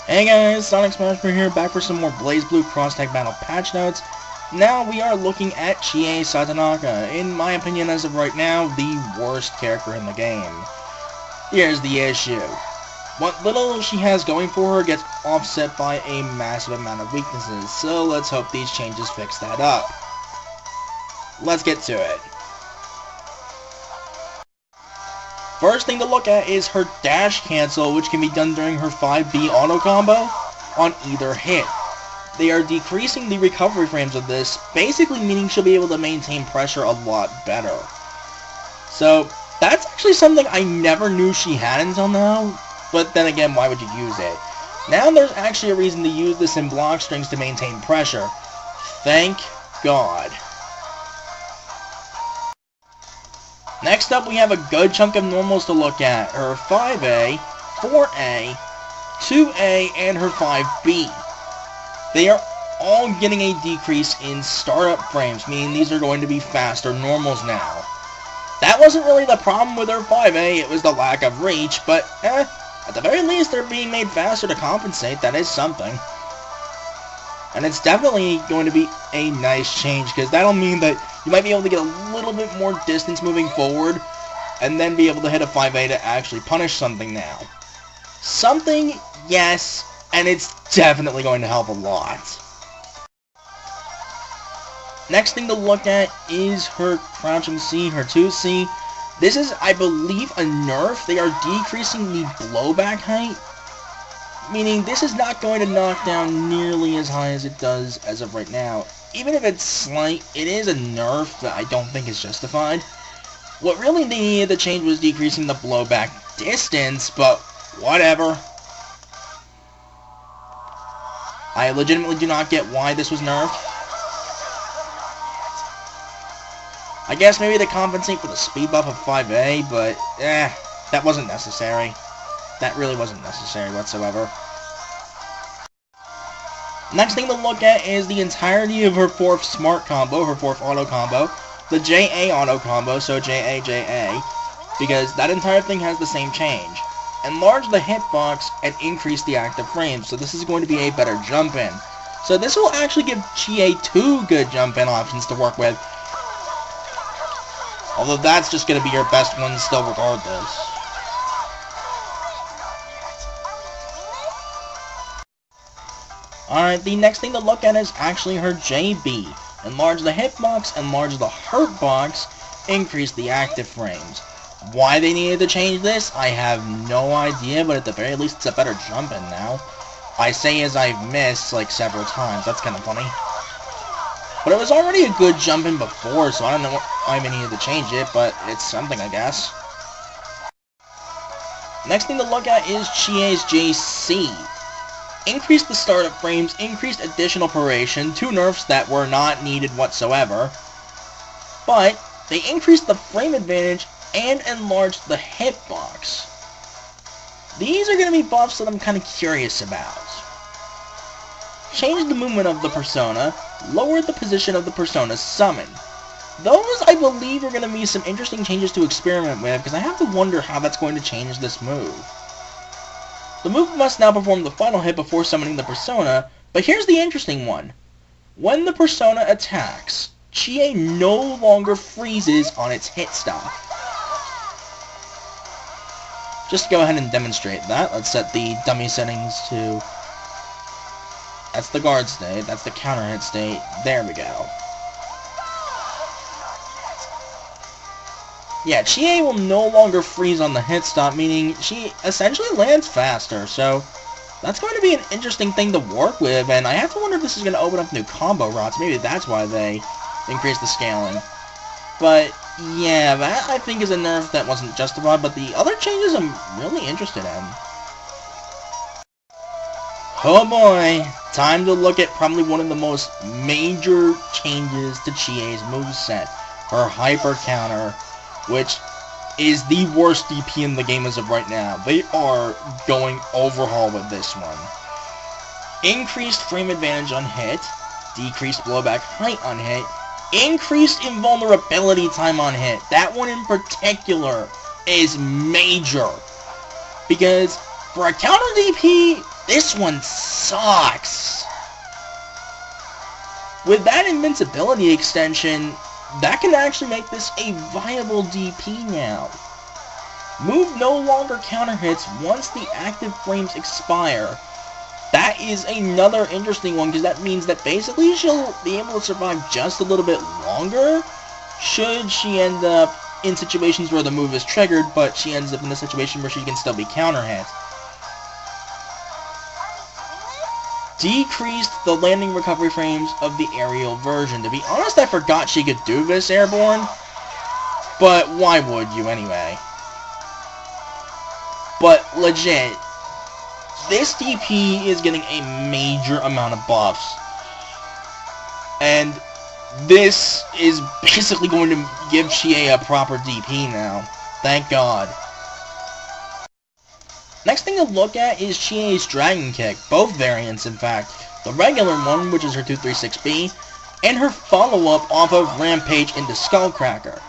Hey guys, Sonic Smashper here, back for some more BlazBlue Cross-Tag Battle patch notes. Now we are looking at Chie Satonaka, in my opinion as of right now, the worst character in the game. Here's the issue. What little she has going for her gets offset by a massive amount of weaknesses, so let's hope these changes fix that up. Let's get to it. First thing to look at is her dash cancel, which can be done during her 5B auto combo on either hit. They are decreasing the recovery frames of this, basically meaning she'll be able to maintain pressure a lot better. So that's actually something I never knew she had until now, but then again, why would you use it? Now there's actually a reason to use this in block strings to maintain pressure. Thank God. Next up, we have a good chunk of normals to look at. Her 5A, 4A, 2A, and her 5B. They are all getting a decrease in startup frames, meaning these are going to be faster normals now. That wasn't really the problem with her 5A, it was the lack of reach, but at the very least they're being made faster to compensate. That is something. And it's definitely going to be a nice change, because that'll mean that you might be able to get a little bit more distance moving forward, and then be able to hit a 5A to actually punish something now. Something, yes, and it's definitely going to help a lot. Next thing to look at is her crouching C, her 2C. This is, I believe, a nerf. They are decreasing the blowback height, meaning this is not going to knock down nearly as high as it does as of right now. Even if it's slight, it is a nerf that I don't think is justified. What really they needed to change was decreasing the blowback distance, but whatever. I legitimately do not get why this was nerfed. I guess maybe to compensate for the speed buff of 5A, but that wasn't necessary. That really wasn't necessary whatsoever. Next thing to look at is the entirety of her 4th smart combo, her 4th auto combo, the JA auto combo, so JA, JA, because that entire thing has the same change. Enlarge the hitbox and increase the active frames, so this is going to be a better jump in. So this will actually give Chie 2 good jump in options to work with, although that's just going to be your best one still regardless. Alright, the next thing to look at is actually her JB. Enlarge the hitbox, enlarge the hurtbox, increase the active frames. Why they needed to change this, I have no idea, but at the very least it's a better jump in now. I say as I've missed like several times, that's kind of funny. But it was already a good jump in before, so I don't know why they needed to change it, but it's something, I guess. Next thing to look at is Chie's JC. Increased the startup frames, increased additional duration, 2 nerfs that were not needed whatsoever, but they increased the frame advantage and enlarged the hitbox. These are going to be buffs that I'm kind of curious about. Changed the movement of the persona, lowered the position of the persona's summon. Those, I believe, are going to be some interesting changes to experiment with, because I have to wonder how that's going to change this move. The move must now perform the final hit before summoning the persona, but here's the interesting one. When the persona attacks, Chie no longer freezes on its hit stop. Just to go ahead and demonstrate that, let's set the dummy settings to... That's the guard state, that's the counter hit state, there we go. Yeah, Chie will no longer freeze on the hit stop, meaning she essentially lands faster, so that's going to be an interesting thing to work with, and I have to wonder if this is going to open up new combo routes. Maybe that's why they increased the scaling. But, yeah, that I think is a nerf that wasn't justified, but the other changes I'm really interested in. Oh boy, time to look at probably one of the most major changes to Chie's moveset, her hyper counter, which is the worst DP in the game as of right now. They are going overhaul with this one. Increased frame advantage on hit, decreased blowback height on hit, increased invulnerability time on hit. That one in particular is major, because for a counter DP, This one sucks. With that invincibility extension, that can actually make this a viable DP now. Move no longer counter hits once the active flames expire. That is another interesting one, because that means that basically she'll be able to survive just a little bit longer should she end up in situations where the move is triggered, but she ends up in a situation where she can still be counter hit. Decreased the landing recovery frames of the aerial version. To be honest, I forgot she could do this airborne, but why would you anyway? But legit, this DP is getting a major amount of buffs, and this is basically going to give Chie a proper DP now. Thank God. Next thing to look at is Chie's Dragon Kick, both variants in fact. The regular one, which is her 236B, and her follow-up off of Rampage into Skullcracker.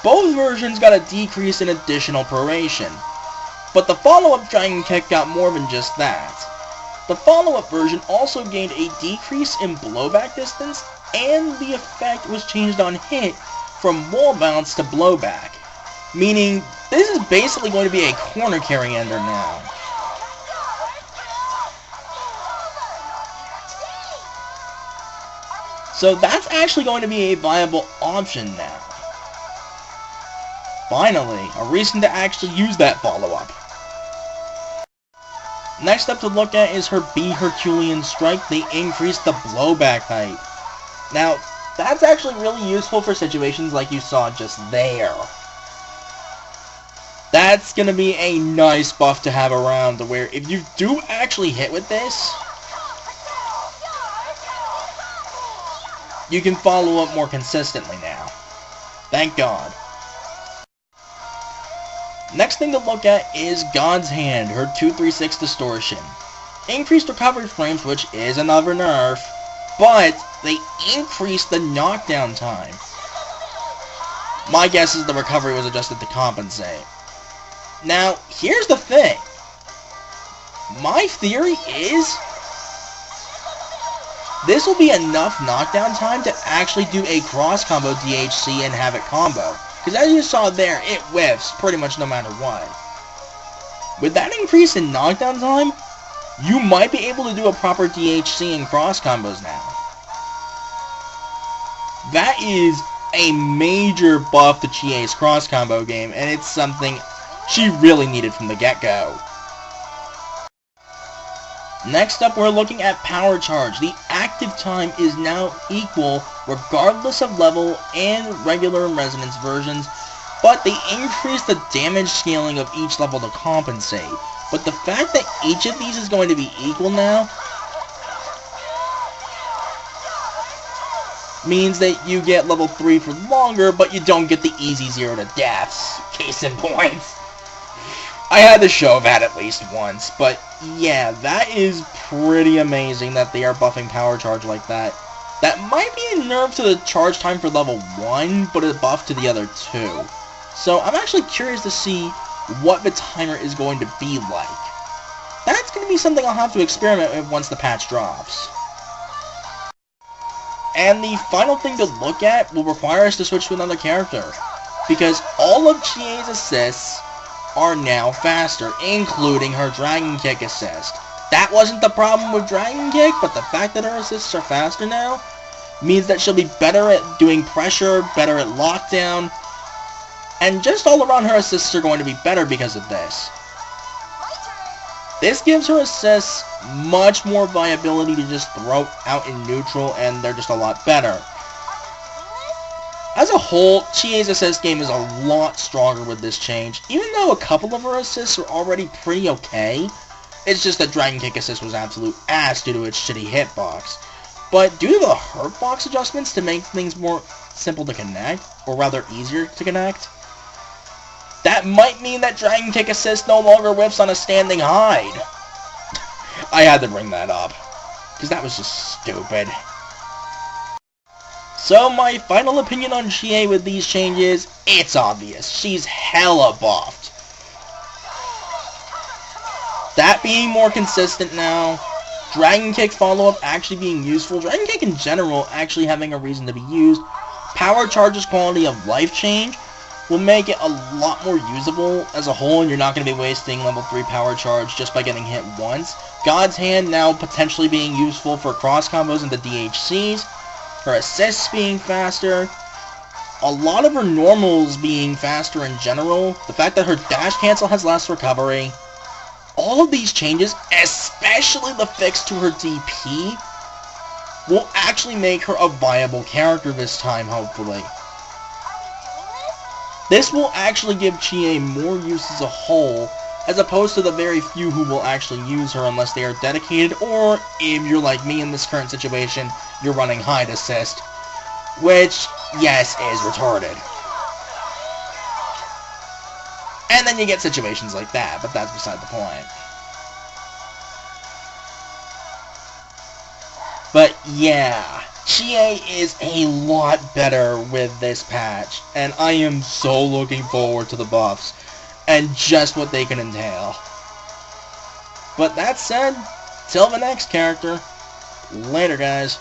Both versions got a decrease in additional proration, but the follow-up Dragon Kick got more than just that. The follow-up version also gained a decrease in blowback distance, and the effect was changed on hit from wall bounce to blowback, meaning this is basically going to be a corner carry ender now. So that's actually going to be a viable option now. Finally, a reason to actually use that follow-up. Next up to look at is her B Herculean Strike. They increased the blowback height. Now, that's actually really useful for situations like you saw just there. That's going to be a nice buff to have around, to where if you do actually hit with this, you can follow up more consistently now. Thank God. Next thing to look at is God's Hand, her 236 Distortion. Increased recovery frames, which is another nerf, but they increased the knockdown time. My guess is the recovery was adjusted to compensate. Now, here's the thing. My theory is this will be enough knockdown time to actually do a cross combo DHC and have it combo. Because as you saw there, it whiffs pretty much no matter what. With that increase in knockdown time, you might be able to do a proper DHC and cross combos now. That is a major buff to Chie's cross combo game, and it's something she really needed from the get-go. Next up, we're looking at Power Charge. The active time is now equal regardless of level and regular and resonance versions, but they increase the damage scaling of each level to compensate. But the fact that each of these is going to be equal now means that you get level 3 for longer, but you don't get the easy 0 to deaths. Case in point. I had to show that at least once, but yeah, that is pretty amazing that they are buffing Power Charge like that. That might be a nerf to the charge time for level 1, but a buff to the other 2. So I'm actually curious to see what the timer is going to be like. That's going to be something I'll have to experiment with once the patch drops. And the final thing to look at will require us to switch to another character, because all of Chie's assists are now faster, including her Dragon Kick assist. That wasn't the problem with Dragon Kick, but the fact that her assists are faster now means that she'll be better at doing pressure, better at lockdown, and just all around her assists are going to be better because of this. This gives her assists much more viability to just throw out in neutral, and they're just a lot better. As a whole, Chie's assist game is a lot stronger with this change. Even though a couple of her assists are already pretty okay, it's just that Dragon Kick assist was absolute ass due to its shitty hitbox. But due to the Herbbox adjustments to make things more simple to connect, or rather easier to connect, that might mean that Dragon Kick assist no longer whiffs on a standing hide. I had to bring that up, because that was just stupid. So my final opinion on Chie with these changes, it's obvious. She's hella buffed. that being more consistent now, Dragon Kick follow-up actually being useful, Dragon Kick in general actually having a reason to be used, Power Charge's quality of life change will make it a lot more usable as a whole, and you're not going to be wasting level 3 Power Charge just by getting hit once. God's Hand now potentially being useful for cross combos into DHCs, her assists being faster, a lot of her normals being faster in general, the fact that her dash cancel has less recovery, all of these changes, especially the fix to her DP, will actually make her a viable character this time, hopefully. This will actually give Chie more use as a whole, as opposed to the very few who will actually use her unless they are dedicated, or if you're like me in this current situation, you're running Hide Assist, which, yes, is retarded. And then you get situations like that, but that's beside the point. But yeah, Chie is a lot better with this patch, and I am so looking forward to the buffs, and just what they can entail. But that said, till the next character, later guys.